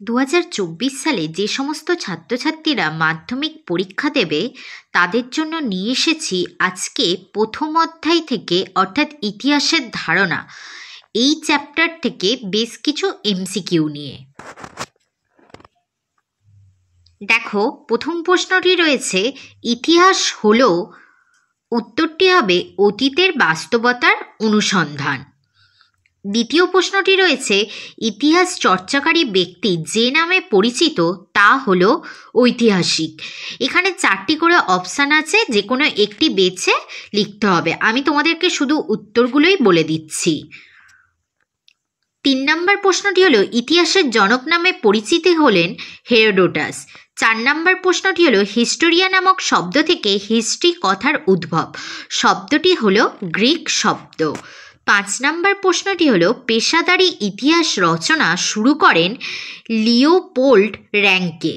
2024 সালে যে সমস্ত ছাত্রছাত্রীরা মাধ্যমিক পরীক্ষা দেবে তাদের জন্য নিয়ে এসেছি আজকে প্রথম অধ্যায় থেকে অর্থাৎ ইতিহাসের ধারণা এই চ্যাপ্টার থেকে বেশ কিছু এমসিকিউ নিয়ে। দেখো, প্রথম প্রশ্নটি রয়েছে ইতিহাস হলো, উত্তরটি হবে অতীতের বাস্তবতার অনুসন্ধান। দ্বিতীয় প্রশ্নটি রয়েছে ইতিহাস চর্চাকারী ব্যক্তি যে নামে পরিচিত তা হলো ঐতিহাসিক। এখানে 4টি করে অপশান আছে, যে কোনো একটি বেছে লিখতে হবে। আমি তোমাদেরকে শুধু উত্তরগুলোই বলে দিচ্ছি। 3 নম্বর প্রশ্নটি হলো ইতিহাসের জনক নামে পরিচিতি হলেন হেরোডোটাস। 4 নম্বর প্রশ্নটি হলো হিস্টোরিয়া নামক শব্দ থেকে হিস্ট্রি কথার উদ্ভব। শব্দটি হলো গ্রিক শব্দ। 5 নম্বর প্রশ্নটি হলো পেশাদারী ইতিহাস রচনা শুরু করেন লিওপোল্ড র্যাঙ্কে।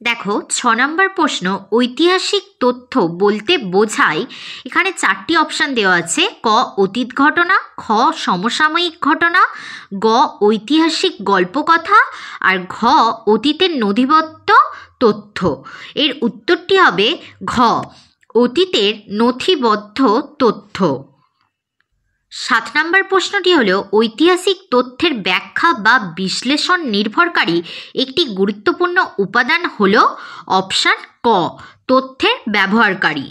দেখো, 6 নম্বর প্রশ্ন ঐতিহাসিক তথ্য বলতে বোঝায়, এখানে 4টি অপশান দেওয়া আছে। ক অতীত ঘটনা, খ সমসাময়িক ঘটনা, গ ঐতিহাসিক গল্পকথা, আর ঘ অতীতের নথিবদ্ধ তথ্য। এর উত্তরটি হবে ঘ অতীতের নথিবদ্ধ তথ্য। 7 নম্বর প্রশ্নটি হলো ঐতিহাসিক তথ্যের ব্যাখ্যা বা বিশ্লেষণ নির্ভরকারী একটি গুরুত্বপূর্ণ উপাদান হলো অপশান ক তথ্যের ব্যবহারকারী।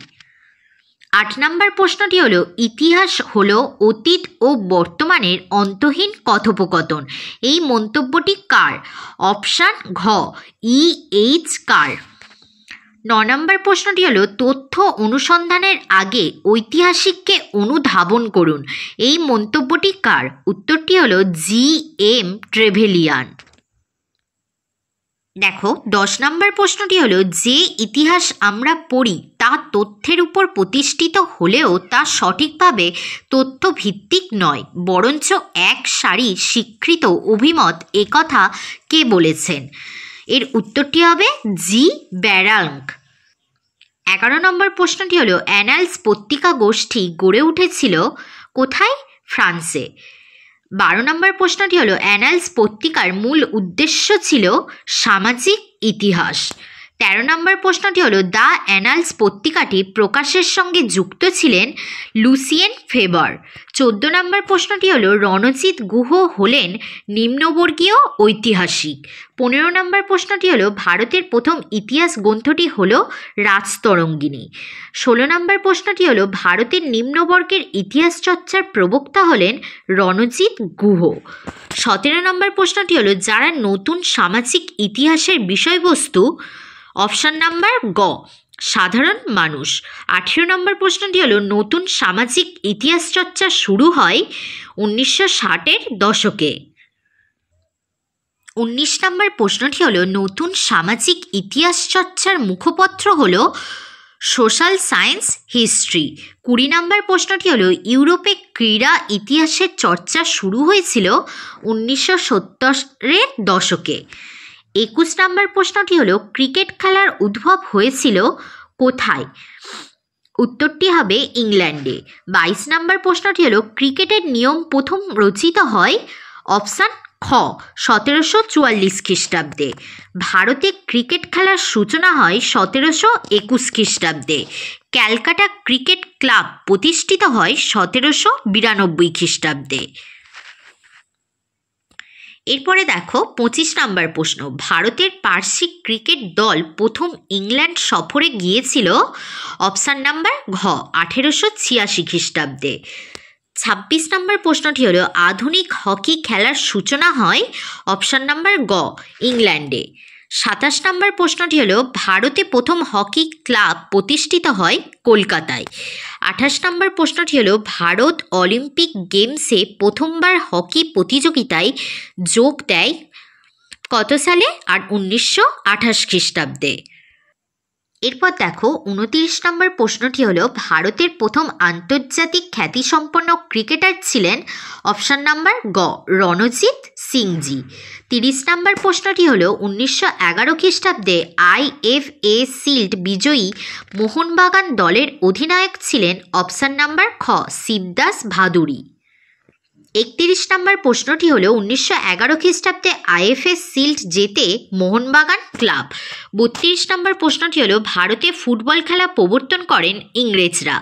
8 নম্বর প্রশ্নটি হলো ইতিহাস হলো অতীত ও বর্তমানের অন্তহীন কথোপকথন। এই মন্তব্যটি কার? অপশান ঘ E.H. কার। 9 নম্বর প্রশ্নটি হলো তথ্য অনুসন্ধানের আগে ঐতিহাসিককে অনুধাবন করুন। এই মন্তব্যটি কার? উত্তরটি হলো G.M. ট্রেভেলিয়ান। দেখো, 10 নম্বর প্রশ্নটি হলো যে ইতিহাস আমরা পড়ি তা তথ্যের উপর প্রতিষ্ঠিত হলেও তা সঠিকভাবে তথ্যভিত্তিক নয়, বরঞ্চ এক সারি স্বীকৃত অভিমত একথা কে বলেছেন? এর উত্তরটি হবে জি ব্যারাঙ্ক। 11 নম্বর প্রশ্নটি হলো অ্যানালস পত্রিকা গোষ্ঠী গড়ে উঠেছিল কোথায়? ফ্রান্সে। 12 নম্বর প্রশ্নটি হলো অ্যানালস পত্রিকার মূল উদ্দেশ্য ছিল সামাজিক ইতিহাস। 13 নম্বর প্রশ্নটি হলো দ্য অ্যানালস পত্রিকাটি প্রকাশের সঙ্গে যুক্ত ছিলেন লুসিয়েন ফেবার। 14 নম্বর প্রশ্নটি হলো রণজিৎ গুহ হলেন নিম্নবর্গীয় ঐতিহাসিক। 15 নম্বর প্রশ্নটি হলো ভারতের প্রথম ইতিহাস গ্রন্থটি হলো রাজতরঙ্গিনী। 16 নম্বর প্রশ্নটি হলো ভারতের নিম্নবর্গের ইতিহাস চর্চার প্রবক্তা হলেন রণজিৎ গুহ। 17 নম্বর প্রশ্নটি হলো যারা নতুন সামাজিক ইতিহাসের বিষয়বস্তু, অপশান নাম্বার গ সাধারণ মানুষ। 18 নম্বর প্রশ্নটি হলো নতুন সামাজিক ইতিহাস চর্চা শুরু হয় 1960-এর দশকে। 19 নম্বর প্রশ্নটি হলো নতুন সামাজিক ইতিহাস চর্চার মুখপত্র হলো সোশ্যাল সায়েন্স হিস্ট্রি। 20 নম্বর প্রশ্নটি হলো ইউরোপে ক্রীড়া ইতিহাসের চর্চা শুরু হয়েছিল 1970-এর দশকে। 21 নম্বর প্রশ্নটি হলো ক্রিকেট খেলার উদ্ভব হয়েছিল কোথায়? উত্তরটি হবে ইংল্যান্ডে। 22 নম্বর প্রশ্নটি হলো ক্রিকেটের নিয়ম প্রথম রচিত হয়, অপশান খ 1744 খ্রিস্টাব্দে। ভারতে ক্রিকেট খেলার সূচনা হয় 1721 খ্রিস্টাব্দে। ক্যালকাটা ক্রিকেট ক্লাব প্রতিষ্ঠিত হয় 1792 খ্রিস্টাব্দে। এরপরে দেখো 25 নম্বর প্রশ্ন ভারতের পার্সি ক্রিকেট দল প্রথম ইংল্যান্ড সফরে গিয়েছিল, অপশান নাম্বার ঘ 1886 খ্রিস্টাব্দে। 26 নম্বর প্রশ্নটি হলো আধুনিক হকি খেলার সূচনা হয়, অপশান নাম্বার গ ইংল্যান্ডে। 27 নম্বর প্রশ্নটি হলো ভারতে প্রথম হকি ক্লাব প্রতিষ্ঠিত হয় কলকাতায়। 28 নম্বর প্রশ্নটি হলো ভারত অলিম্পিক গেমসে প্রথমবার হকি প্রতিযোগিতায় যোগ দেয় কত সালে? আর 1928 খ্রিস্টাব্দে। এরপর দেখো 29 নম্বর প্রশ্নটি হলো ভারতের প্রথম আন্তর্জাতিক খ্যাতিসম্পন্ন ক্রিকেটার ছিলেন, অপশান নাম্বার গ রণজিৎ সিংজি। 30 নম্বর প্রশ্নটি হলো 1911 খ্রিস্টাব্দে IFA শিল্ড বিজয়ী মোহনবাগান দলের অধিনায়ক ছিলেন, অপশান নাম্বার খ শিবদাস ভাদুড়ী। 31 নম্বর প্রশ্নটি হলো 1911 খ্রিস্টাব্দে আইএফএ শিল্ড জেতে মোহনবাগান ক্লাব। 32 নম্বর প্রশ্নটি হলো ভারতে ফুটবল খেলা প্রবর্তন করেন ইংরেজরা।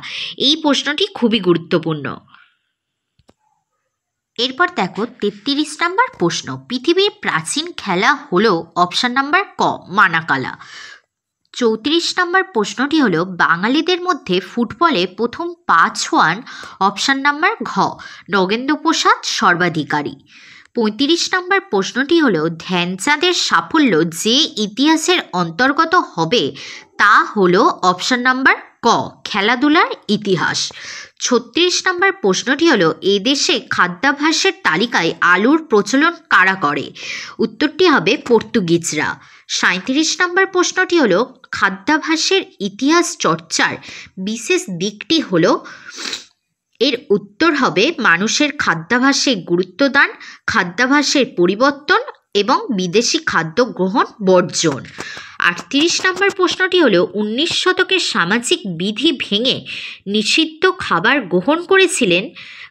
এই প্রশ্নটি খুবই গুরুত্বপূর্ণ। এরপর দেখো 33 নম্বর প্রশ্ন, পৃথিবীর প্রাচীন খেলা হলো অপশান নাম্বার ক মানাকালা। 34 নম্বর প্রশ্নটি হলো বাঙালিদের মধ্যে ফুটবলে প্রথম পা ছোঁয়ান অপশান নাম্বার ঘ নগেন্দ্র প্রসাদ সর্বাধিকারী। 35 নম্বর প্রশ্নটি হলো ধ্যানচাঁদের সাফল্য যে ইতিহাসের অন্তর্গত হবে তা হলো অপশান নাম্বার ক খেলাধুলার ইতিহাস। 36 নম্বর প্রশ্নটি হলো এদেশে খাদ্যাভ্যাসের তালিকায় আলুর প্রচলন কারা করে? উত্তরটি হবে পর্তুগিজরা। 37 নম্বর প্রশ্নটি হলো খাদ্যাভ্যাসের ইতিহাস চর্চার বিশেষ দিকটি হলো, এর উত্তর হবে মানুষের খাদ্যাভ্যাসে গুরুত্বদান, খাদ্যাভ্যাসের পরিবর্তন এবং বিদেশি খাদ্য গ্রহণ বর্জন। 38 নম্বর প্রশ্নটি হলো 19 শতকের সামাজিক বিধি ভেঙে নিষিদ্ধ খাবার গ্রহণ করেছিলেন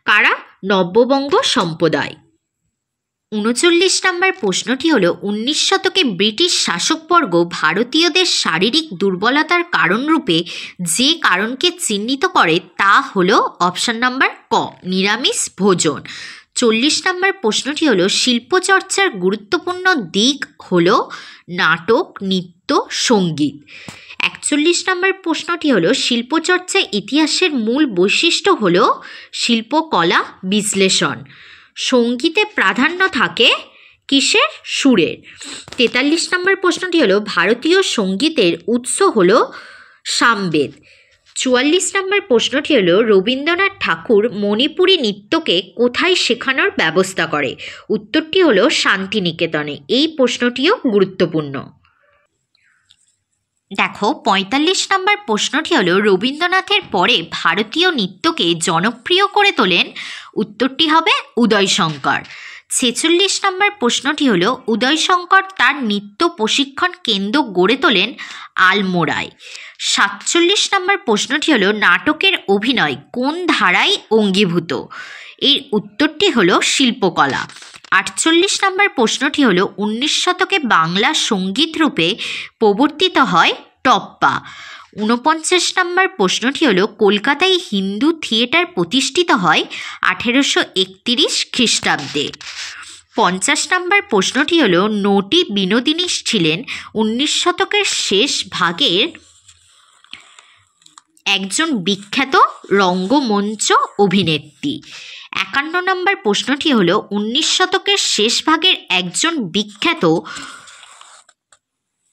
কারা? নব্যবঙ্গ সম্প্রদায়। 39 নম্বর প্রশ্নটি হলো 19 শতকে ব্রিটিশ শাসকবর্গ ভারতীয়দের শারীরিক দুর্বলতার কারণরূপে যে কারণকে চিহ্নিত করে তা হলো অপশান নাম্বার ক নিরামিষ ভোজন। 40 নম্বর প্রশ্নটি হলো শিল্পচর্চার গুরুত্বপূর্ণ দিক হলো নাটক, নৃত্য, সঙ্গীত। 41 নম্বর প্রশ্নটি হলো শিল্পচর্চা ইতিহাসের মূল বৈশিষ্ট্য হলো শিল্পকলা বিশ্লেষণ। সঙ্গীতে প্রাধান্য থাকে কিসের? সুরের। 43 নম্বর প্রশ্নটি হলো ভারতীয় সঙ্গীতের উৎস হলো সামবেদ। 44 নম্বর প্রশ্নটি হলো রবীন্দ্রনাথ ঠাকুর মণিপুরী নৃত্যকে কোথায় শেখানোর ব্যবস্থা করে? উত্তরটি হলো শান্তিনিকেতনে। এই প্রশ্নটিও গুরুত্বপূর্ণ। দেখো 45 নম্বর প্রশ্নটি হলো রবীন্দ্রনাথের পরে ভারতীয় নৃত্যকে জনপ্রিয় করে তোলেন? উত্তরটি হবে উদয়শঙ্কর। 46 নম্বর প্রশ্নটি হলো উদয়শঙ্কর তার নৃত্য প্রশিক্ষণ কেন্দ্র গড়ে তোলেন আলমোড়ায়। 47 নম্বর প্রশ্নটি হলো নাটকের অভিনয় কোন ধারায় অঙ্গীভূত? এর উত্তরটি হলো শিল্পকলা। 48 নম্বর প্রশ্নটি হলো 19 শতকে বাংলা সঙ্গীত রূপে প্রবর্তিত হয় টপ্পা। 49 নম্বর প্রশ্নটি হলো কলকাতায় হিন্দু থিয়েটার প্রতিষ্ঠিত হয় 1831 খ্রিস্টাব্দে। 50 নম্বর প্রশ্নটি হলো নটি বিনোদিনী ছিলেন 19 শতকের শেষ ভাগের একজন বিখ্যাত রঙ্গমঞ্চ অভিনেত্রী। 51 নম্বর প্রশ্নটি হলো 19 শতকের শেষ ভাগের একজন বিখ্যাত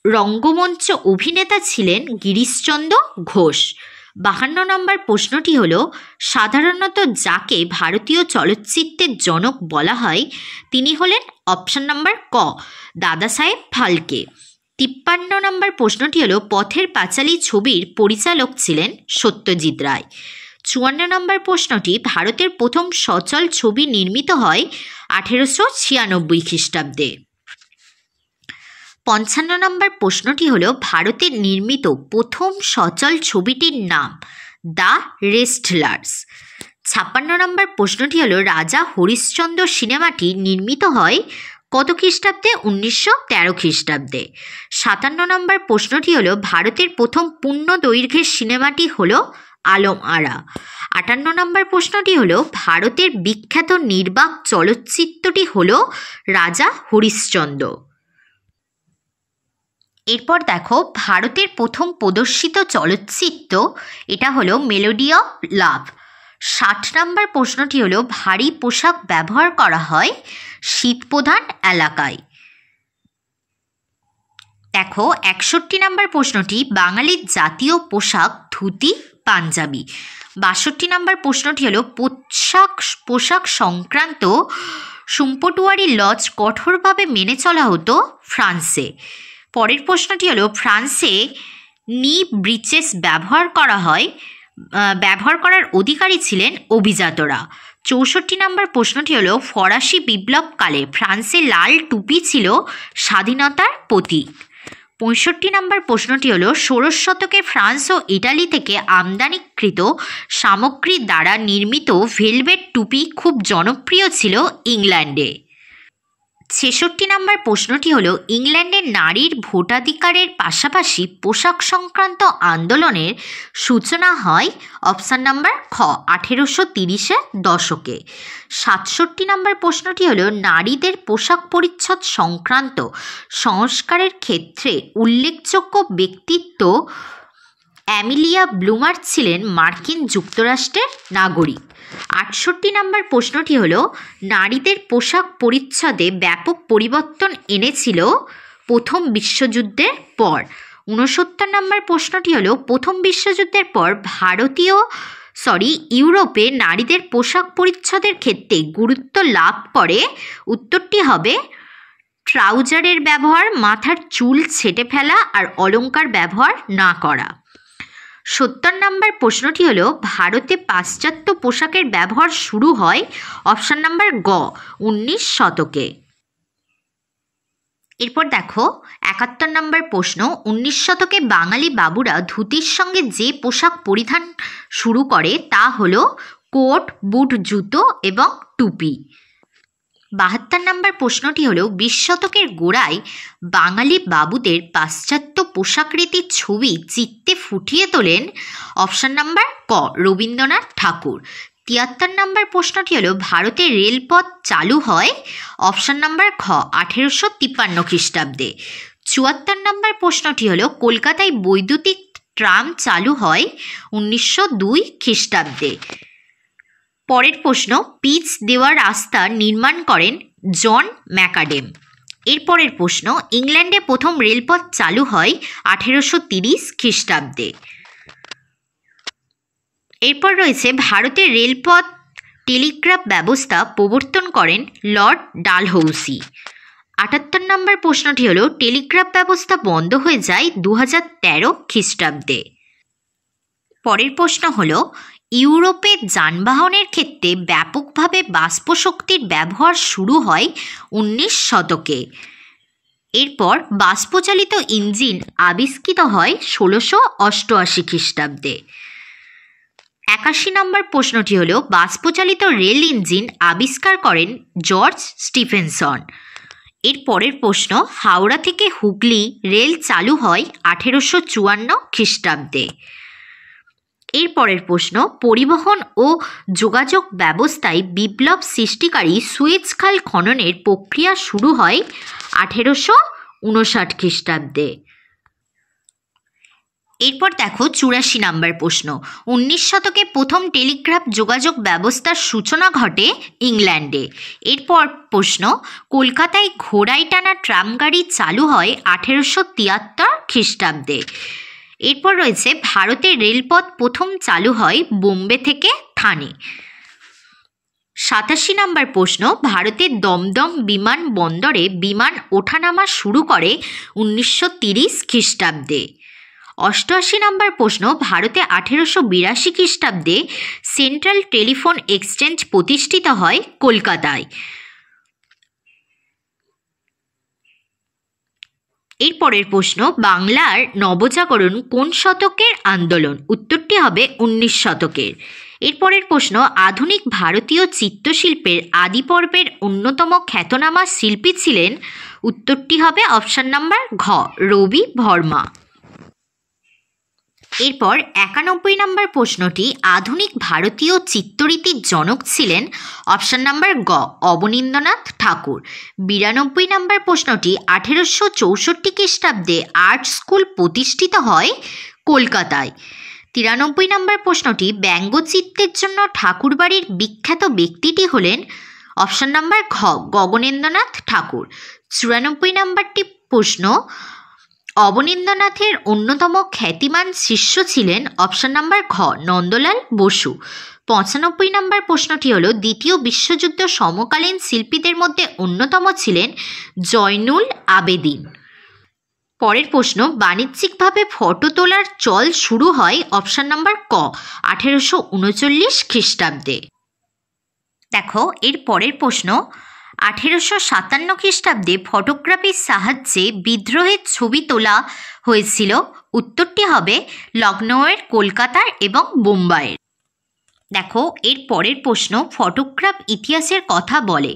রঙ্গমঞ্চ অভিনেতা ছিলেন গিরিশচন্দ্র ঘোষ। 52 নম্বর প্রশ্নটি হলো সাধারণত যাকে ভারতীয় চলচ্চিত্রের জনক বলা হয় তিনি হলেন অপশান নাম্বার ক দাদা সাহেব ফালকে। 53 নম্বর প্রশ্নটি হলো পথের পাঁচালী ছবির পরিচালক ছিলেন সত্যজিৎ রায়। 54 নম্বর প্রশ্নটি ভারতের প্রথম সচল ছবি নির্মিত হয় 1896 খ্রিস্টাব্দে। 55 নম্বর প্রশ্নটি হলো ভারতের নির্মিত প্রথম সচল ছবিটির নাম দ্য রেস্টলার্স। 56 নম্বর প্রশ্নটি হলো রাজা হরিশ্চন্দ্র সিনেমাটি নির্মিত হয় কত খ্রিস্টাব্দে? 1913 খ্রিস্টাব্দে। 57 নম্বর প্রশ্নটি হলো ভারতের প্রথম পূর্ণ দৈর্ঘ্যের সিনেমাটি হলো আলম আরা। 58 নম্বর প্রশ্নটি হলো ভারতের বিখ্যাত নির্বাক চলচ্চিত্রটি হলো রাজা হরিশ্চন্দ্র। এরপর দেখো ভারতের প্রথম প্রদর্শিত চলচ্চিত্র এটা হলো মেলোডি অফ লাভ। 60 নম্বর প্রশ্নটি হলো ভারী পোশাক ব্যবহার করা হয় শীতপ্রধান এলাকায়। দেখো 61 নম্বর প্রশ্নটি বাঙালির জাতীয় পোশাক ধুতি পাঞ্জাবি। 62 নম্বর প্রশ্নটি হলো পোশাক সংক্রান্ত সুম্পটুয়ারি লজ কঠোরভাবে মেনে চলা হতো ফ্রান্সে। পরের প্রশ্নটি হলো ফ্রান্সে নি ব্রিচেস ব্যবহার করার অধিকারী ছিলেন অভিজাতরা। 64 নম্বর প্রশ্নটি হলো ফরাসি বিপ্লবকালে ফ্রান্সে লাল টুপি ছিল স্বাধীনতার প্রতীক। 65 নম্বর প্রশ্নটি হলো, ষোড়শ শতকে ফ্রান্স ও ইটালি থেকে আমদানিকৃত সামগ্রী দ্বারা নির্মিত ভেলভেট টুপি খুব জনপ্রিয় ছিল ইংল্যান্ডে। 66 নম্বর প্রশ্নটি হলো, ইংল্যান্ডে নারীর ভোটাধিকারের পাশাপাশি পোশাক সংক্রান্ত আন্দোলনের সূচনা হয় অপশান নাম্বার খ 1830-এর দশকে। 67 নম্বর প্রশ্নটি হলো, নারীদের পোশাক পরিচ্ছদ সংক্রান্ত সংস্কারের ক্ষেত্রে উল্লেখযোগ্য ব্যক্তিত্ব অ্যামিলিয়া ব্লুমার ছিলেন মার্কিন যুক্তরাষ্ট্রের নাগরিক। 68 নম্বর প্রশ্নটি হলো, নারীদের পোশাক পরিচ্ছদে ব্যাপক পরিবর্তন এনেছিল প্রথম বিশ্বযুদ্ধের পর। 69 নম্বর প্রশ্নটি হলো, প্রথম বিশ্বযুদ্ধের পর ইউরোপে নারীদের পোশাক পরিচ্ছদের ক্ষেত্রে গুরুত্ব লাভ করে। উত্তরটি হবে ট্রাউজারের ব্যবহার, মাথার চুল ছেঁটে ফেলা আর অলংকার ব্যবহার না করা। 70 নম্বর প্রশ্নটি হলো, ভারতে পাশ্চাত্য পোশাকের ব্যবহার শুরু হয় অপশান নাম্বার গ 19 শতকে। এরপর দেখো 71 নম্বর প্রশ্ন, 19 শতকে বাঙালি বাবুরা ধুতির সঙ্গে যে পোশাক পরিধান শুরু করে তা হলো কোট, বুট, জুতো এবং টুপি। 72 নম্বর প্রশ্নটি হলো, 20 শতকের গোড়ায় বাঙালি বাবুদের পাশ্চাত্য পোশাক রীতির ছবি চিত্তে ফুটিয়ে তোলেন অপশান নাম্বার ক রবীন্দ্রনাথ ঠাকুর। 73 নম্বর প্রশ্নটি হলো, ভারতে রেলপথ চালু হয় অপশান নাম্বার খ 1853 খ্রিস্টাব্দে। 74 নম্বর প্রশ্নটি হলো, কলকাতায় বৈদ্যুতিক ট্রাম চালু হয় 1902 খ্রিস্টাব্দে। পরের প্রশ্ন, পিচ দেওয়া রাস্তা নির্মাণ করেন জন ম্যাকাডেম। এরপরের প্রশ্ন, ইংল্যান্ডে প্রথম রেলপথ চালু হয় 1830 খ্রিস্টাব্দে। এরপর রয়েছে ভারতের রেলপথ টেলিগ্রাফ ব্যবস্থা প্রবর্তন করেন লর্ড ডালহৌসি। 78 নম্বর প্রশ্নটি হলো, টেলিগ্রাফ ব্যবস্থা বন্ধ হয়ে যায় 2013 খ্রিস্টাব্দে। পরের প্রশ্ন হলো, ইউরোপে যানবাহনের ক্ষেত্রে ব্যাপকভাবে বাষ্পশক্তির ব্যবহার শুরু হয় 19 শতকে। এরপর বাষ্পচালিত ইঞ্জিন আবিষ্কৃত হয় 1688 খ্রিস্টাব্দে। 81 নম্বর প্রশ্নটি হলো, বাষ্পচালিত রেল ইঞ্জিন আবিষ্কার করেন জর্জ স্টিফেনসন। এর পরের প্রশ্ন, হাওড়া থেকে হুগলি রেল চালু হয় 1854 খ্রিস্টাব্দে। এর পরের প্রশ্ন, পরিবহন ও যোগাযোগ ব্যবস্থায় বিপ্লব সৃষ্টিকারী সুয়েজ খাল খননের প্রক্রিয়া শুরু হয় 1859 খ্রিস্টাব্দে। এরপর দেখো 84 নম্বর প্রশ্ন, 19 শতকে প্রথম টেলিগ্রাফ যোগাযোগ ব্যবস্থার সূচনা ঘটে ইংল্যান্ডে। এরপর প্রশ্ন, কলকাতায় ঘোড়ায় টানা ট্রাম গাড়ি চালু হয় 1873 খ্রিস্টাব্দে। এরপর রয়েছে ভারতের রেলপথ প্রথম চালু হয় বোম্বে থেকে থানে। 87 নম্বর প্রশ্ন, ভারতের দমদম বিমানবন্দরে বিমান ওঠানামা শুরু করে 1930 খ্রিস্টাব্দে। 88 নম্বর প্রশ্ন, ভারতে 1882 খ্রিস্টাব্দে সেন্ট্রাল টেলিফোন এক্সচেঞ্জ প্রতিষ্ঠিত হয় কলকাতায়। এরপরের প্রশ্ন, বাংলার নবজাগরণ কোন শতকের আন্দোলন? উত্তরটি হবে 19 শতকের। এরপরের প্রশ্ন, আধুনিক ভারতীয় চিত্রশিল্পের আদি পর্বের অন্যতম খ্যাতনামা শিল্পী ছিলেন? উত্তরটি হবে অপশান নাম্বার ঘ রবি বর্মা। এরপর 91 নম্বর প্রশ্নটি, আধুনিক ভারতীয় চিত্ররীতির জনক ছিলেন? অপশান নাম্বার গ অবনীন্দ্রনাথ ঠাকুর। 92 নম্বর প্রশ্নটি, 1864 খ্রিস্টাব্দে আর্ট স্কুল প্রতিষ্ঠিত হয় কলকাতায়। 93 নম্বর প্রশ্নটি, ব্যঙ্গচিত্রের জন্য ঠাকুরবাড়ির বিখ্যাত ব্যক্তিটি হলেন? অপশান নাম্বার ঘ গগনেন্দ্রনাথ ঠাকুর। 94 নম্বরটি প্রশ্ন, অবনীন্দ্রনাথের অন্যতম খ্যাতিমান শিষ্য ছিলেন? অপশান নাম্বার ঘ নন্দলাল বসু। 95 নম্বর প্রশ্নটি হলো, দ্বিতীয় বিশ্বযুদ্ধ সমকালীন শিল্পীদের মধ্যে অন্যতম ছিলেন জয়নুল আবেদিন। পরের প্রশ্ন, বাণিজ্যিকভাবে ফটো তোলার চল শুরু হয়? অপশান নাম্বার ক 1839 খ্রিস্টাব্দে। দেখো এর পরের প্রশ্ন, 1857 খ্রিস্টাব্দে ফটোগ্রাফির সাহায্যে বিদ্রোহের ছবি তোলা হয়েছিল? উত্তরটি হবে লখনৌয়ের, কলকাতার এবং বোম্বাইয়ের। দেখো এর পরের প্রশ্ন, ফটোগ্রাফ ইতিহাসের কথা বলে,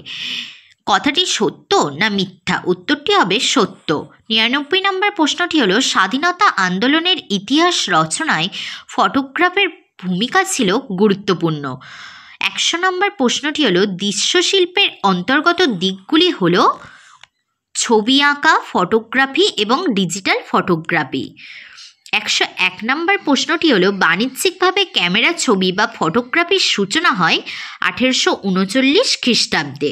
কথাটি সত্য না মিথ্যা? উত্তরটি হবে সত্য। 99 নম্বর প্রশ্নটি হলো, স্বাধীনতা আন্দোলনের ইতিহাস রচনায় ফটোগ্রাফের ভূমিকা ছিল গুরুত্বপূর্ণ। 100 নম্বর প্রশ্নটি হলো, দৃশ্যশিল্পের অন্তর্গত দিকগুলি হলো ছবি আঁকা, ফটোগ্রাফি এবং ডিজিটাল ফটোগ্রাফি। 101 নম্বর প্রশ্নটি হলো, বাণিজ্যিকভাবে ক্যামেরা ছবি বা ফটোগ্রাফির সূচনা হয় 1839 খ্রিস্টাব্দে।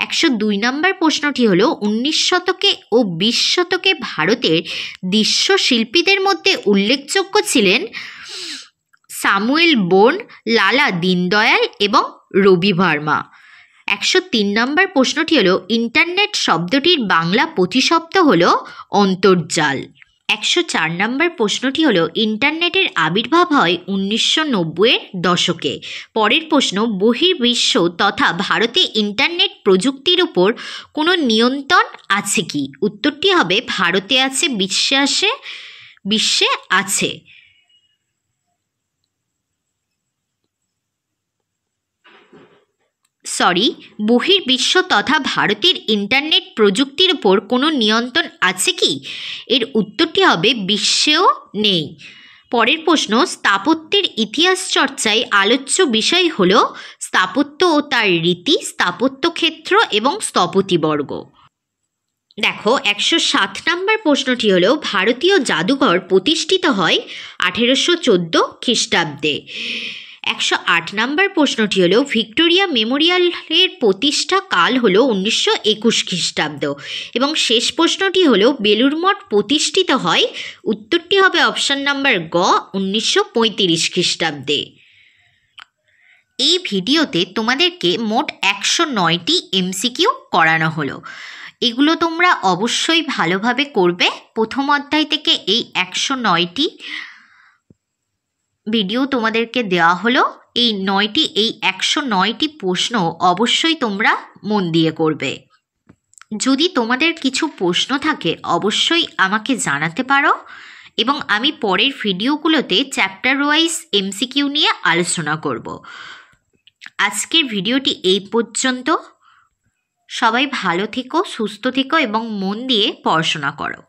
102 নম্বর প্রশ্নটি হলো, 19 শতকে ও 20 শতকে ভারতের দৃশ্যশিল্পীদের মধ্যে উল্লেখযোগ্য ছিলেন স্যামুয়েল বোন, লালা দীনদয়াল এবং রবি ভার্মা। 103 নম্বর প্রশ্নটি হলো, ইন্টারনেট শব্দটির বাংলা প্রতিশব্দ হলো অন্তর্জাল। 104 নম্বর প্রশ্নটি হলো, ইন্টারনেটের আবির্ভাব হয় 1990-এর দশকে। পরের প্রশ্ন, বহির্বিশ্ব তথা ভারতে ইন্টারনেট প্রযুক্তির উপর কোনো নিয়ন্ত্রণ আছে কি? উত্তরটি হবে ভারতে আছে, বিশ্বে আছে। বহির্বিশ্ব তথা ভারতের ইন্টারনেট প্রযুক্তির উপর কোনো নিয়ন্ত্রণ আছে কি? এর উত্তরটি হবে বিশ্বেও নেই। পরের প্রশ্ন, স্থাপত্যের ইতিহাস চর্চায় আলোচ্য বিষয় হল স্থাপত্য ও তার রীতি, স্থাপত্য ক্ষেত্র এবং স্থপতিবর্গ। দেখো 107 নম্বর প্রশ্নটি হলো, ভারতীয় জাদুঘর প্রতিষ্ঠিত হয় 1814 খ্রিস্টাব্দে। 108 নম্বর প্রশ্নটি হলো, ভিক্টোরিয়া মেমোরিয়ালের প্রতিষ্ঠা কাল হলো 1921 খ্রিস্টাব্দ। এবং শেষ প্রশ্নটি হলো, বেলুড় মঠ প্রতিষ্ঠিত হয়? উত্তরটি হবে অপশান নাম্বার গ, 1935 খ্রিস্টাব্দে। এই ভিডিওতে তোমাদেরকে মোট 109টি এমসিকিউ করানো হলো। এগুলো তোমরা অবশ্যই ভালোভাবে করবে। প্রথম অধ্যায় থেকে এই 109টি ভিডিও তোমাদেরকে দেওয়া হলো। এই 109টি প্রশ্ন অবশ্যই তোমরা মন দিয়ে করবে। যদি তোমাদের কিছু প্রশ্ন থাকে অবশ্যই আমাকে জানাতে পারো এবং আমি পরের ভিডিওগুলোতে চ্যাপ্টার ওয়াইজ এমসিকিউ নিয়ে আলোচনা করব। আজকের ভিডিওটি এই পর্যন্ত। সবাই ভালো থেকো, সুস্থ থেকো এবং মন দিয়ে পড়াশোনা করো।